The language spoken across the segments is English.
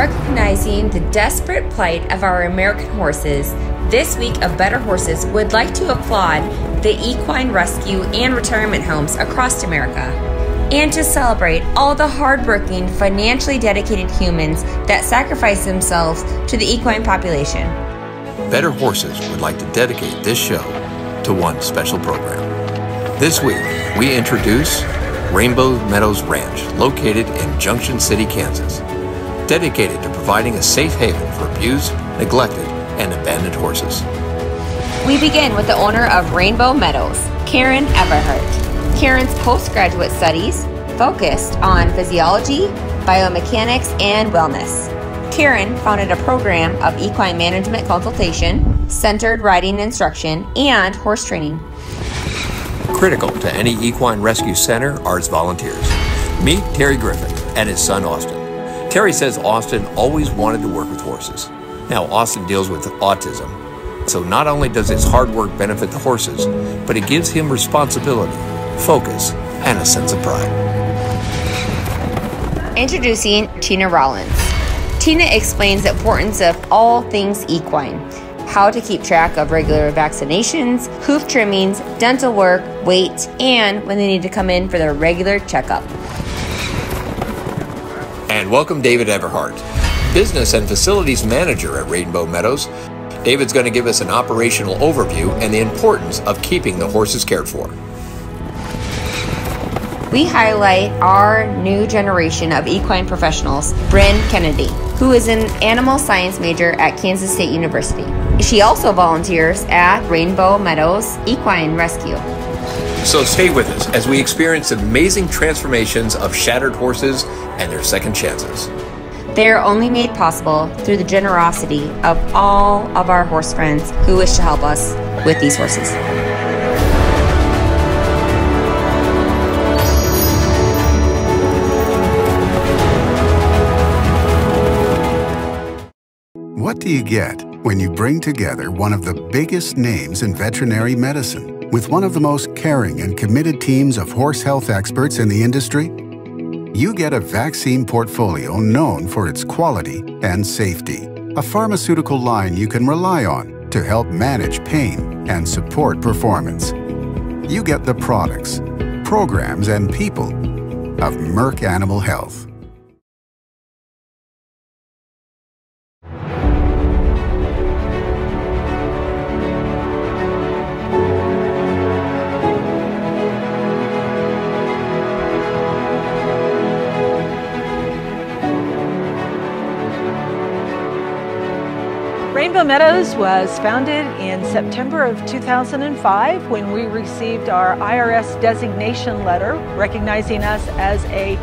Recognizing the desperate plight of our American horses, this week of Better Horses would like to applaud the equine rescue and retirement homes across America, and to celebrate all the hardworking, financially dedicated humans that sacrifice themselves to the equine population. Better Horses would like to dedicate this show to one special program. This week, we introduce Meadows Ranch, located in Junction City, Kansas, dedicated to providing a safe haven for abused, neglected, and abandoned horses. We begin with the owner of Rainbow Meadows, Karen Everhart. Karen's postgraduate studies focused on physiology, biomechanics, and wellness. Karen founded a program of equine management consultation, centered riding instruction, and horse training. Critical to any equine rescue center are its volunteers. Meet Terry Griffin and his son Austin. Terry says Austin always wanted to work with horses. Now Austin deals with autism, so not only does his hard work benefit the horses, but it gives him responsibility, focus, and a sense of pride. Introducing Tina Rollins. Tina explains the importance of all things equine, how to keep track of regular vaccinations, hoof trimmings, dental work, weight, and when they need to come in for their regular checkup. And welcome David Everhart, Business and Facilities Manager at Rainbow Meadows. David's going to give us an operational overview and the importance of keeping the horses cared for. We highlight our new generation of equine professionals, Bryn Kennedy, who is an animal science major at Kansas State University. She also volunteers at Rainbow Meadows Equine Rescue. So stay with us as we experience amazing transformations of shattered horses and their second chances. They are only made possible through the generosity of all of our horse friends who wish to help us with these horses. What do you get when you bring together one of the biggest names in veterinary medicine with one of the most caring and committed teams of horse health experts in the industry? You get a vaccine portfolio known for its quality and safety, a pharmaceutical line you can rely on to help manage pain and support performance. You get the products, programs, and people of Merck Animal Health. Rainbow Meadows was founded in September of 2005 when we received our IRS designation letter recognizing us as a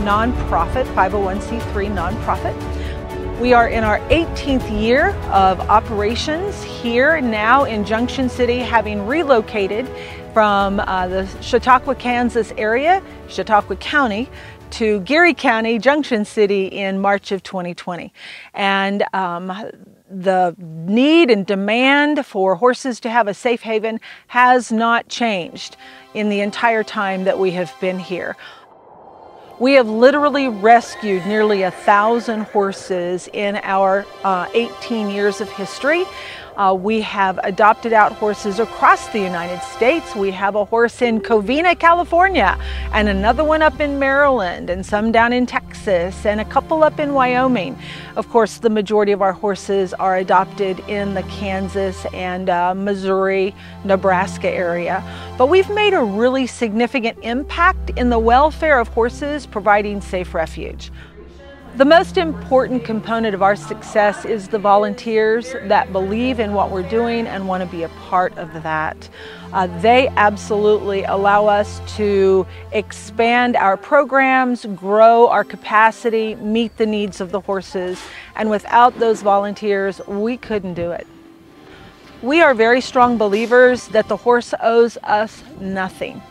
nonprofit, 501c3 nonprofit. We are in our 18th year of operations here now in Junction City, having relocated from the Chautauqua, Kansas area, Chautauqua County, to Geary County, Junction City in March of 2020. And the need and demand for horses to have a safe haven has not changed in the entire time that we have been here. We have literally rescued nearly 1,000 horses in our 18 years of history. We have adopted out horses across the United States. We have a horse in Covina, California, and another one up in Maryland, and some down in Texas, and a couple up in Wyoming. Of course, the majority of our horses are adopted in the Kansas and Missouri, Nebraska area. But we've made a really significant impact in the welfare of horses, providing safe refuge. The most important component of our success is the volunteers that believe in what we're doing and want to be a part of that. They absolutely allow us to expand our programs, grow our capacity, meet the needs of the horses, and without those volunteers, we couldn't do it. We are very strong believers that the horse owes us nothing,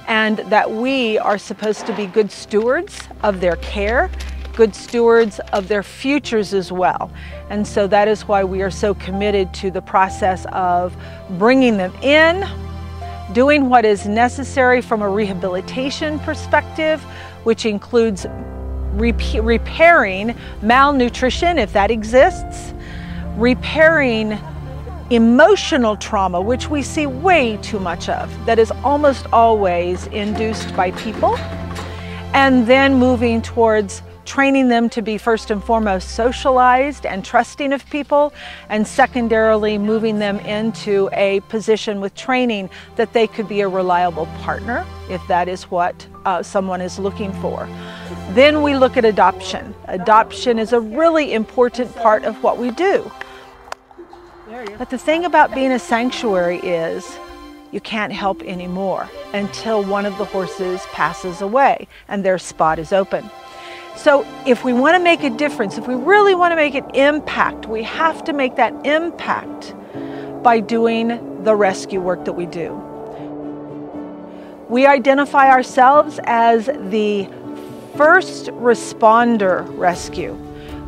and that we are supposed to be good stewards of their care, good stewards of their futures as well. And so that is why we are so committed to the process of bringing them in, doing what is necessary from a rehabilitation perspective, which includes repairing malnutrition, if that exists, repairing emotional trauma, which we see way too much of, that is almost always induced by people, and then moving towards training them to be first and foremost socialized and trusting of people, and secondarily moving them into a position with training that they could be a reliable partner, if that is what someone is looking for. Then we look at adoption. Adoption is a really important part of what we do. But the thing about being a sanctuary is you can't help anymore until one of the horses passes away and their spot is open. So if we want to make a difference, if we really want to make an impact, we have to make that impact by doing the rescue work that we do. We identify ourselves as the first responder rescue.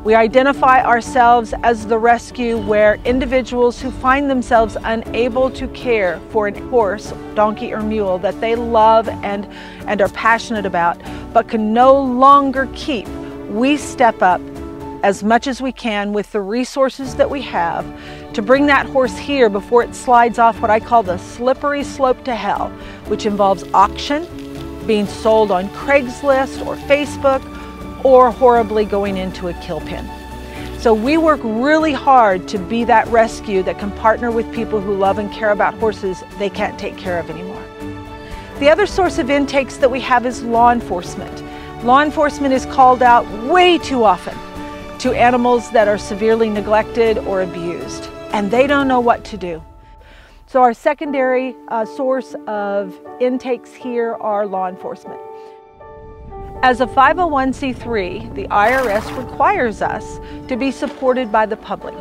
We identify ourselves as the rescue where individuals who find themselves unable to care for a horse, donkey, or mule that they love and are passionate about, but can no longer keep, we step up as much as we can with the resources that we have to bring that horse here before it slides off what I call the slippery slope to hell, which involves auction, being sold on Craigslist or Facebook, or horribly going into a kill pen. So we work really hard to be that rescue that can partner with people who love and care about horses they can't take care of anymore. The other source of intakes that we have is law enforcement. Law enforcement is called out way too often to animals that are severely neglected or abused, and they don't know what to do. So our secondary source of intakes here are law enforcement. As a 501c3, the IRS requires us to be supported by the public.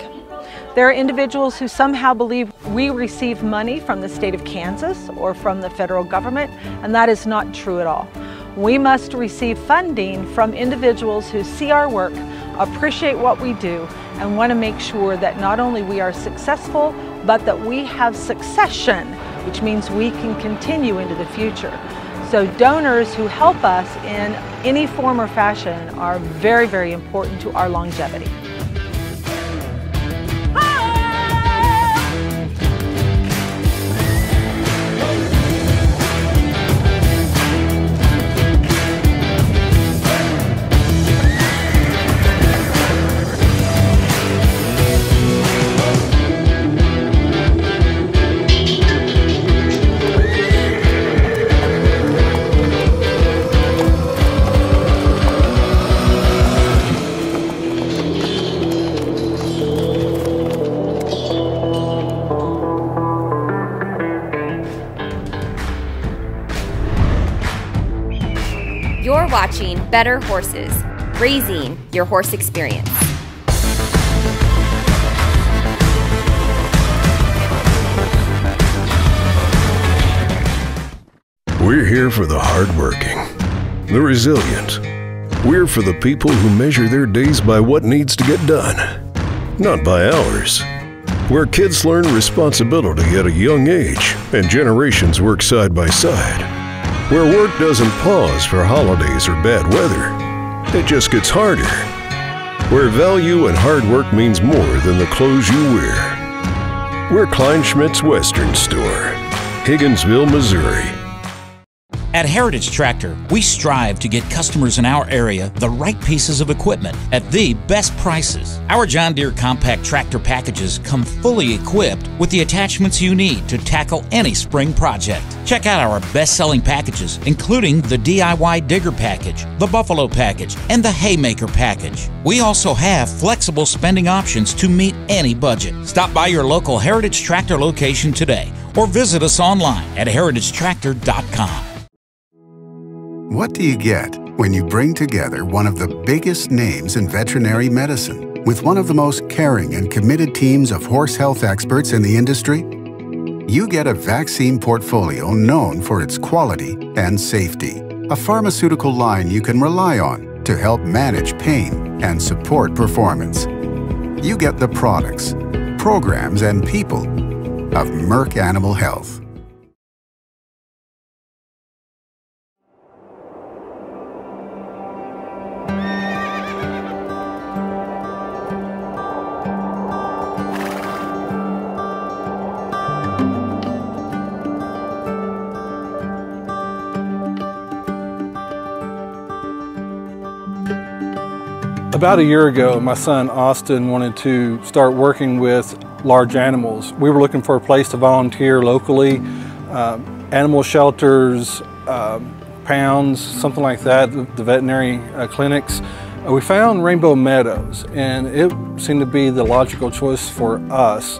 There are individuals who somehow believe we receive money from the state of Kansas or from the federal government, and that is not true at all. We must receive funding from individuals who see our work, appreciate what we do, and want to make sure that not only we are successful, but that we have succession, which means we can continue into the future. So donors who help us in any form or fashion are very, very important to our longevity. You're watching Better Horses, raising your horse experience. We're here for the hardworking, the resilient. We're for the people who measure their days by what needs to get done, not by hours. Where kids learn responsibility at a young age and generations work side by side. Where work doesn't pause for holidays or bad weather. It just gets harder. Where value and hard work means more than the clothes you wear. We're Kleinschmidt's Western Store, Higginsville, Missouri. At Heritage Tractor, we strive to get customers in our area the right pieces of equipment at the best prices. Our John Deere compact tractor packages come fully equipped with the attachments you need to tackle any spring project. Check out our best-selling packages, including the DIY Digger Package, the Buffalo Package, and the Haymaker Package. We also have flexible spending options to meet any budget. Stop by your local Heritage Tractor location today or visit us online at heritagetractor.com. What do you get when you bring together one of the biggest names in veterinary medicine with one of the most caring and committed teams of horse health experts in the industry? You get a vaccine portfolio known for its quality and safety, a pharmaceutical line you can rely on to help manage pain and support performance. You get the products, programs, and people of Merck Animal Health. About a year ago, my son Austin wanted to start working with large animals. We were looking for a place to volunteer locally, animal shelters, pounds, something like that, the veterinary clinics. We found Rainbow Meadows, and it seemed to be the logical choice for us.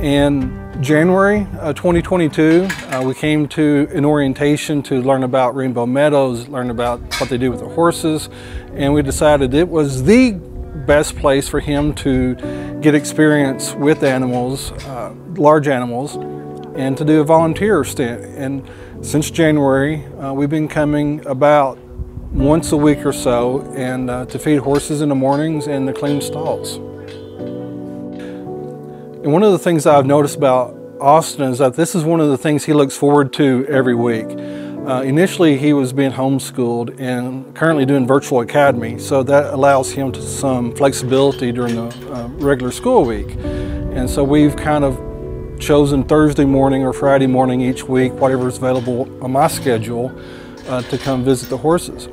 In January 2022, we came to an orientation to learn about Rainbow Meadows, learn about what they do with the horses, and we decided it was the best place for him to get experience with animals, large animals, and to do a volunteer stint. And since January, we've been coming about once a week or so, and to feed horses in the mornings and to clean stalls. And one of the things I've noticed about Austin is that this is one of the things he looks forward to every week. Initially, he was being homeschooled and currently doing virtual academy, so that allows him some flexibility during the regular school week. And so we've kind of chosen Thursday morning or Friday morning each week, whatever is available on my schedule, to come visit the horses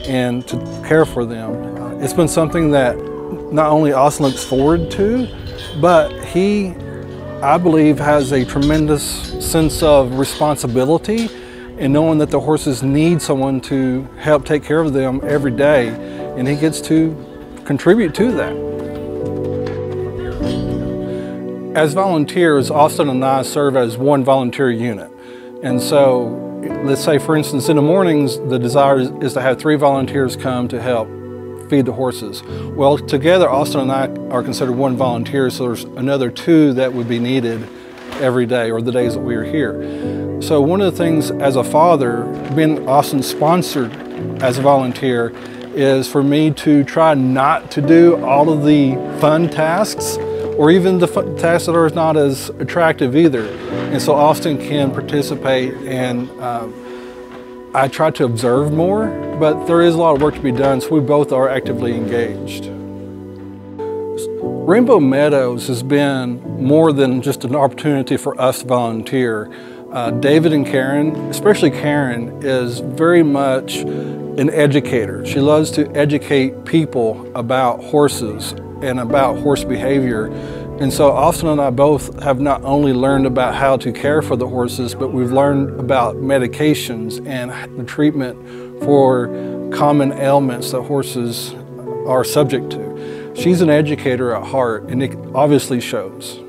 and to care for them. It's been something that not only Austin looks forward to, but he, I believe, has a tremendous sense of responsibility in knowing that the horses need someone to help take care of them every day, and he gets to contribute to that. As volunteers, Austin and I serve as one volunteer unit. And so, let's say for instance, in the mornings, the desire is to have 3 volunteers come to help feed the horses. Well, together, Austin and I are considered one volunteer, so there's another 2 that would be needed every day, or the days that we are here. So one of the things as a father, being Austin sponsored as a volunteer, is for me to try not to do all of the fun tasks, or even the tasks that are not as attractive either. And so Austin can participate, and I try to observe more, but there is a lot of work to be done, so we both are actively engaged. Rainbow Meadows has been more than just an opportunity for us to volunteer. David and Karen, especially Karen, is very much an educator. She loves to educate people about horses and about horse behavior. And so Austin and I both have not only learned about how to care for the horses, but we've learned about medications and the treatment for common ailments that horses are subject to. She's an educator at heart, and it obviously shows.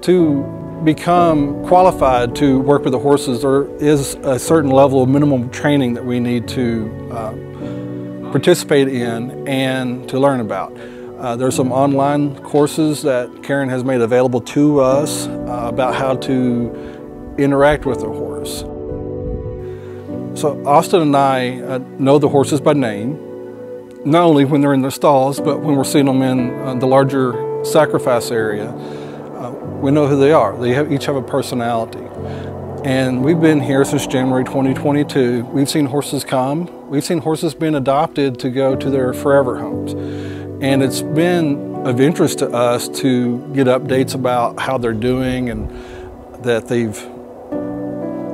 To become qualified to work with the horses, there is a certain level of minimum training that we need to participate in and to learn about. There's some online courses that Karen has made available to us about how to interact with the horse. So Austin and I know the horses by name, not only when they're in the stalls, but when we're seeing them in the larger sacrifice area. We know who they are. They each have a personality. And we've been here since January 2022. We've seen horses come. We've seen horses being adopted to go to their forever homes. And it's been of interest to us to get updates about how they're doing and that they've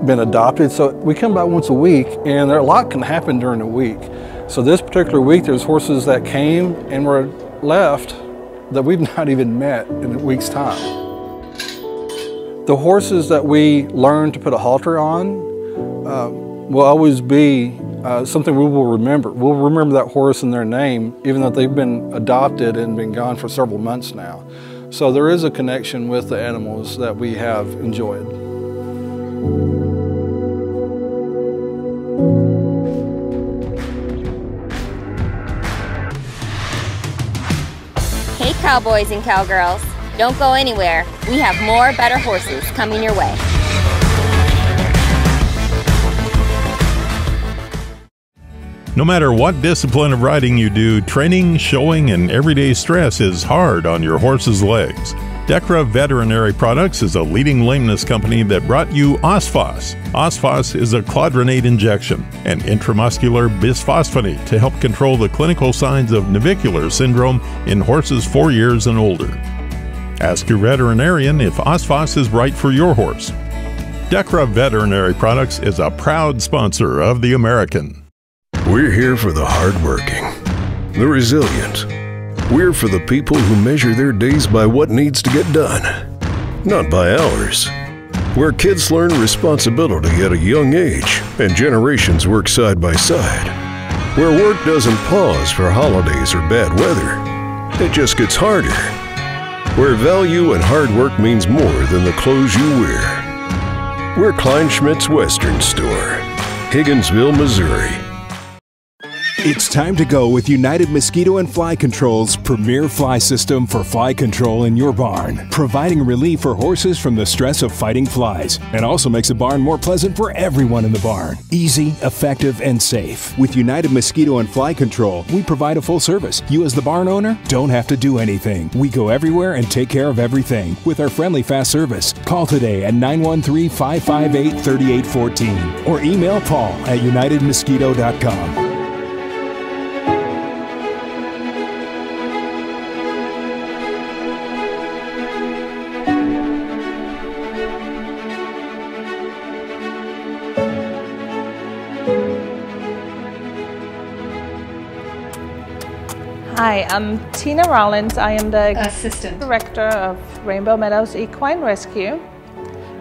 been adopted. So we come by once a week, and a lot can happen during a week. So this particular week, there's horses that came and were left that we've not even met in a week's time. The horses that we learn to put a halter on will always be something we will remember. We'll remember that horse and their name, even though they've been adopted and been gone for several months now. So there is a connection with the animals that we have enjoyed. Hey cowboys and cowgirls, don't go anywhere. We have more better horses coming your way. No matter what discipline of riding you do, training, showing, and everyday stress is hard on your horse's legs. Decra Veterinary Products is a leading lameness company that brought you Osphos. Osphos is a clodronate injection, an intramuscular bisphosphonate to help control the clinical signs of navicular syndrome in horses 4 years and older. Ask your veterinarian if Osphos is right for your horse. Decra Veterinary Products is a proud sponsor of The American. We're here for the hardworking. the resilient. We're for the people who measure their days by what needs to get done, not by hours. Where kids learn responsibility at a young age and generations work side by side. Where work doesn't pause for holidays or bad weather. It just gets harder. Where value and hard work means more than the clothes you wear. We're Kleinschmidt's Western Store, Higginsville, Missouri. It's time to go with United Mosquito and Fly Control's premier fly system for fly control in your barn, providing relief for horses from the stress of fighting flies, and also makes the barn more pleasant for everyone in the barn. Easy, effective, and safe. With United Mosquito and Fly Control, we provide a full service. You as the barn owner don't have to do anything. We go everywhere and take care of everything with our friendly fast service. Call today at 913-558-3814 or email Paul at unitedmosquito.com. Hi, I'm Tina Rollins. I am the Assistant Director of Rainbow Meadows Equine Rescue,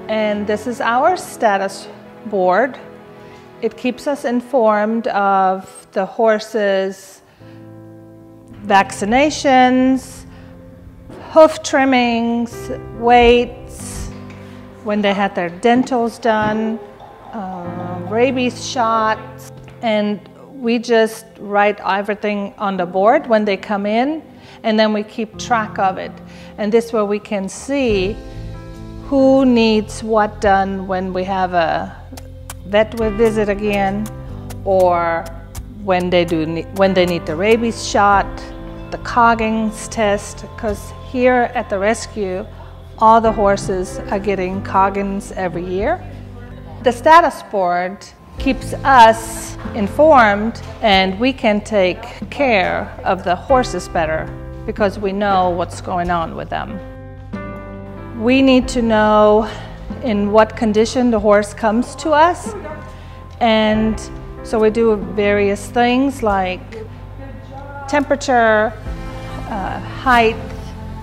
and this is our status board. It keeps us informed of the horses' vaccinations, hoof trimmings, weights, when they had their dentals done, rabies shots, and we just write everything on the board when they come in, and then we keep track of it. And this way we can see who needs what done when we have a vet visit again, or when they need the rabies shot, the Coggins test, because here at the rescue, all the horses are getting Coggins every year. The status board keeps us informed, and we can take care of the horses better because we know what's going on with them. We need to know in what condition the horse comes to us, and so we do various things like temperature, height,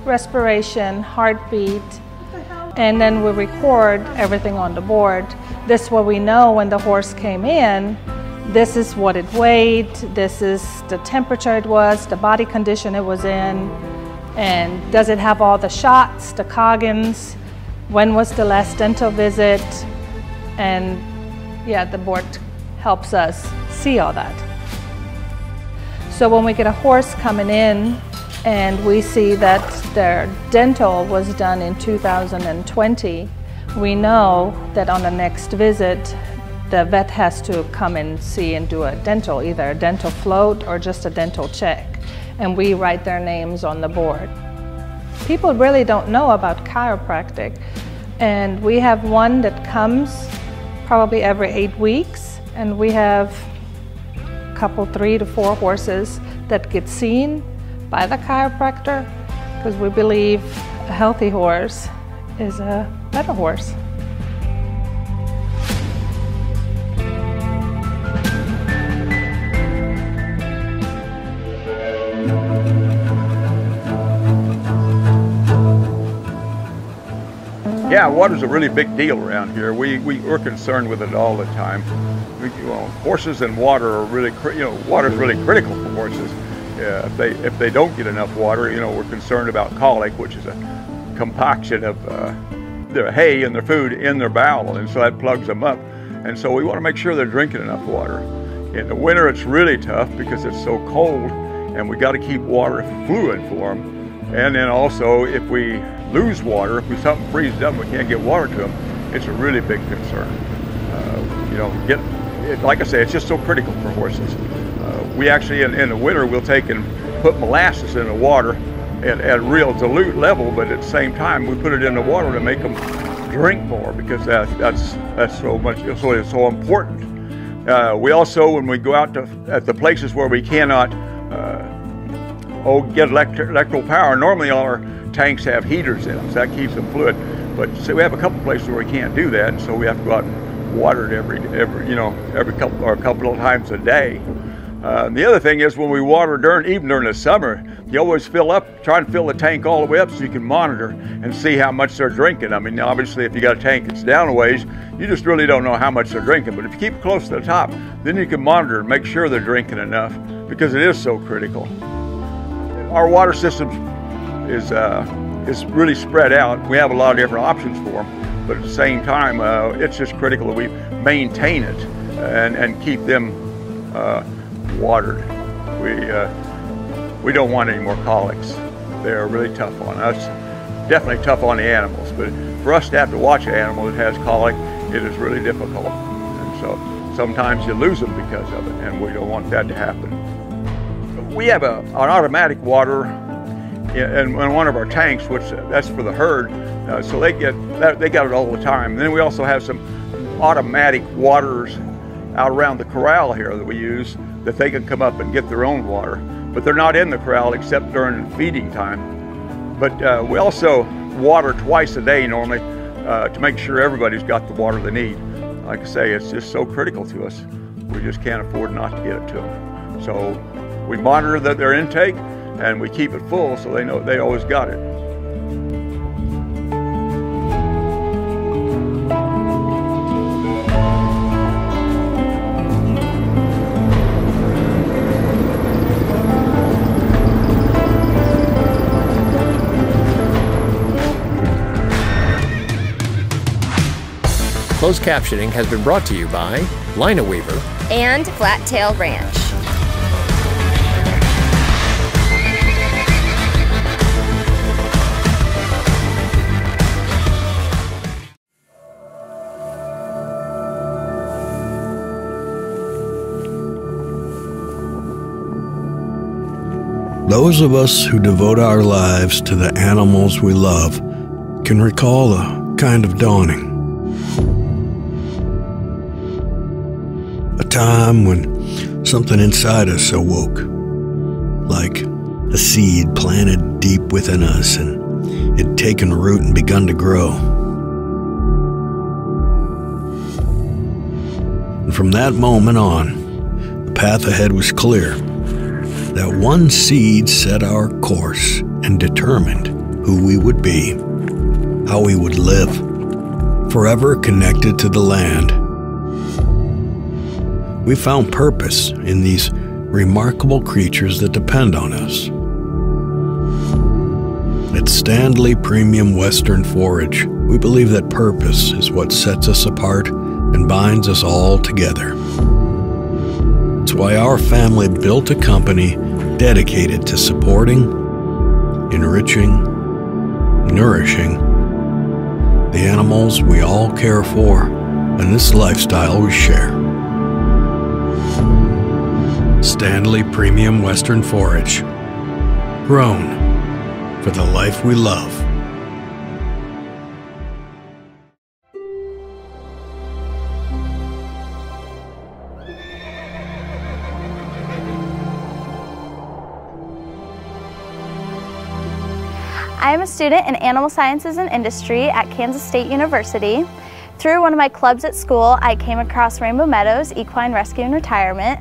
respiration, heartbeat, and then we record everything on the board. This way we know when the horse came in, this is what it weighed, this is the temperature it was, the body condition it was in, and does it have all the shots, the Coggins, when was the last dental visit, and yeah, the board helps us see all that. So when we get a horse coming in and we see that their dental was done in 2020, we know that on the next visit, the vet has to come and see and do a dental, either a dental float or just a dental check. And we write their names on the board. People really don't know about chiropractic. And we have one that comes probably every 8 weeks. And we have a couple, 3 to 4 horses that get seen by the chiropractor, because we believe a healthy horse is a better horse. Yeah, water's a really big deal around here. We're concerned with it all the time. Horses and water are really, water's really critical for horses. If they don't get enough water, we're concerned about colic, which is a compaction of their hay and their food in their bowel, and so that plugs them up. And so we want to make sure they're drinking enough water. In the winter, it's really tough because it's so cold, and we got to keep water fluid for them. And then also, if we lose water, if something freezes up, we can't get water to them, it's a really big concern. Like I say, it's just so critical for horses. We actually, in the winter, we'll take and put molasses in the water at a real dilute level, but at the same time, we put it in the water to make them drink more, because that's so important. We also, when we go out at the places where we cannot get electrical power, normally all our tanks have heaters in them, so that keeps them fluid. But so we have a couple places where we can't do that, and so we have to go out and water it every couple of times a day. The other thing is when we water even during the summer, you always try and fill the tank all the way up so you can monitor and see how much they're drinking. I mean, obviously if you got a tank that's down a ways, you just really don't know how much they're drinking. But if you keep it close to the top, then you can monitor and make sure they're drinking enough, because it is so critical. Our water system is really spread out. We have a lot of different options for them, but at the same time, it's just critical that we maintain it and keep them watered. We don't want any more colics. They're really tough on us. Definitely tough on the animals, but for us to have to watch an animal that has colic, it is really difficult. And so sometimes you lose them because of it, and we don't want that to happen. We have an automatic water in one of our tanks, which that's for the herd, so they got it all the time. And then we also have some automatic waters out around the corral here that we use, that they can come up and get their own water. But they're not in the corral except during feeding time. But we also water twice a day normally to make sure everybody's got the water they need. Like I say, it's just so critical to us. We just can't afford not to get it to them. So we monitor their intake and we keep it full so they know they always got it. Closed captioning has been brought to you by Lina Weaver and Flat Tail Ranch. Those of us who devote our lives to the animals we love can recall a kind of dawning. A time when something inside us awoke, like a seed planted deep within us, and it'd taken root and begun to grow. And from that moment on, the path ahead was clear. That one seed set our course and determined who we would be, how we would live, forever connected to the land. We found purpose in these remarkable creatures that depend on us. At Stanley Premium Western Forage, we believe that purpose is what sets us apart and binds us all together. It's why our family built a company dedicated to supporting, enriching, nourishing the animals we all care for and this lifestyle we share. Stanley Premium Western Forage, grown for the life we love. I am a student in Animal Sciences and Industry at Kansas State University. Through one of my clubs at school, I came across Rainbow Meadows Equine Rescue and Retirement.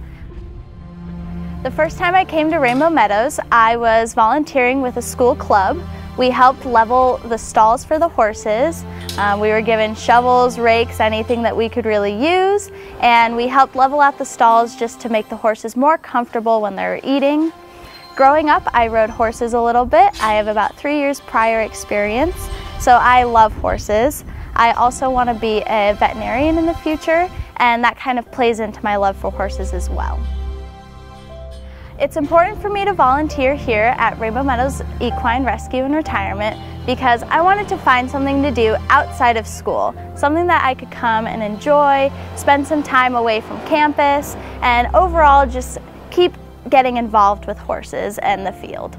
The first time I came to Rainbow Meadows, I was volunteering with a school club. We helped level the stalls for the horses. We were given shovels, rakes, anything that we could really use, and we helped level out the stalls just to make the horses more comfortable when they were eating. Growing up, I rode horses a little bit. I have about 3 years prior experience, so I love horses. I also want to be a veterinarian in the future, and that kind of plays into my love for horses as well. It's important for me to volunteer here at Rainbow Meadows Equine Rescue and Retirement because I wanted to find something to do outside of school, something that I could come and enjoy, spend some time away from campus, and overall just keep getting involved with horses and the field.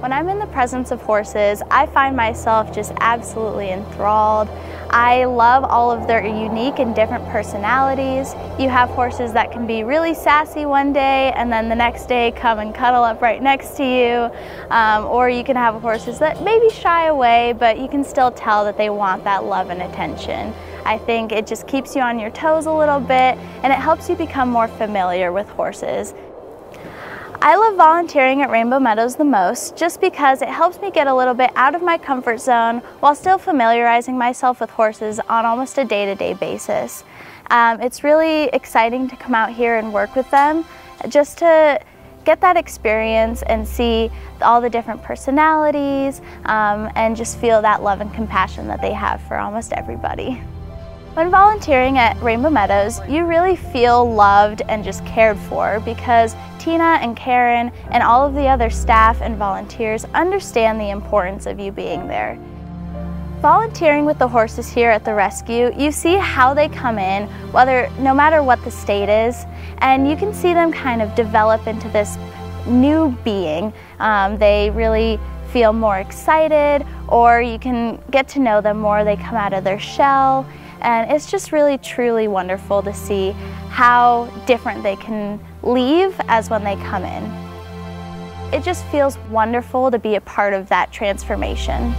When I'm in the presence of horses, I find myself just absolutely enthralled. I love all of their unique and different personalities. You have horses that can be really sassy one day and then the next day come and cuddle up right next to you. Or you can have horses that maybe shy away, but you can still tell that they want that love and attention. I think it just keeps you on your toes a little bit, and it helps you become more familiar with horses. I love volunteering at Rainbow Meadows the most just because it helps me get a little bit out of my comfort zone while still familiarizing myself with horses on almost a day-to-day basis. It's really exciting to come out here and work with them just to get that experience and see all the different personalities and just feel that love and compassion that they have for almost everybody. When volunteering at Rainbow Meadows, you really feel loved and just cared for because Tina and Karen and all of the other staff and volunteers understand the importance of you being there. Volunteering with the horses here at the rescue, you see how they come in, no matter what the state is, and you can see them kind of develop into this new being. They really feel more excited, or you can get to know them more. They come out of their shell. And it's just really, truly wonderful to see how different they can leave as when they come in. It just feels wonderful to be a part of that transformation.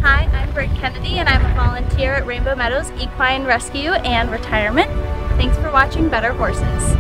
Hi, I'm Britt Kennedy, and I'm a volunteer at Rainbow Meadows Equine Rescue and Retirement. Thanks for watching Better Horses.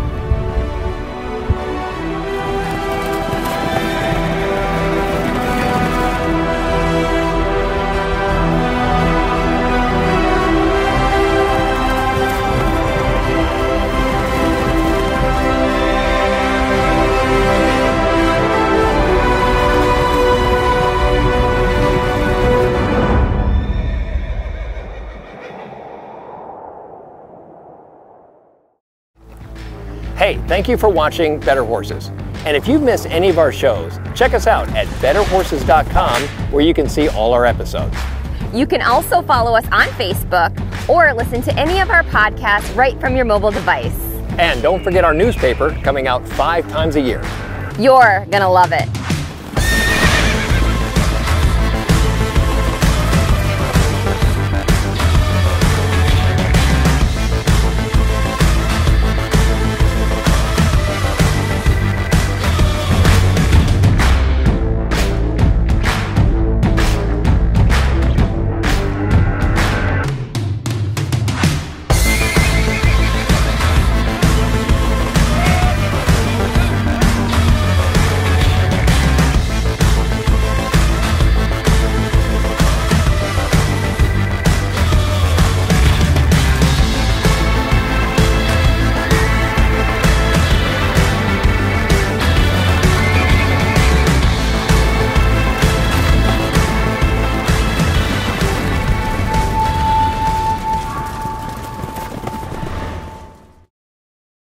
Hey, thank you for watching Better Horses. And if you've missed any of our shows, check us out at betterhorses.com where you can see all our episodes. You can also follow us on Facebook or listen to any of our podcasts right from your mobile device. And don't forget our newspaper coming out 5 times a year. You're gonna love it.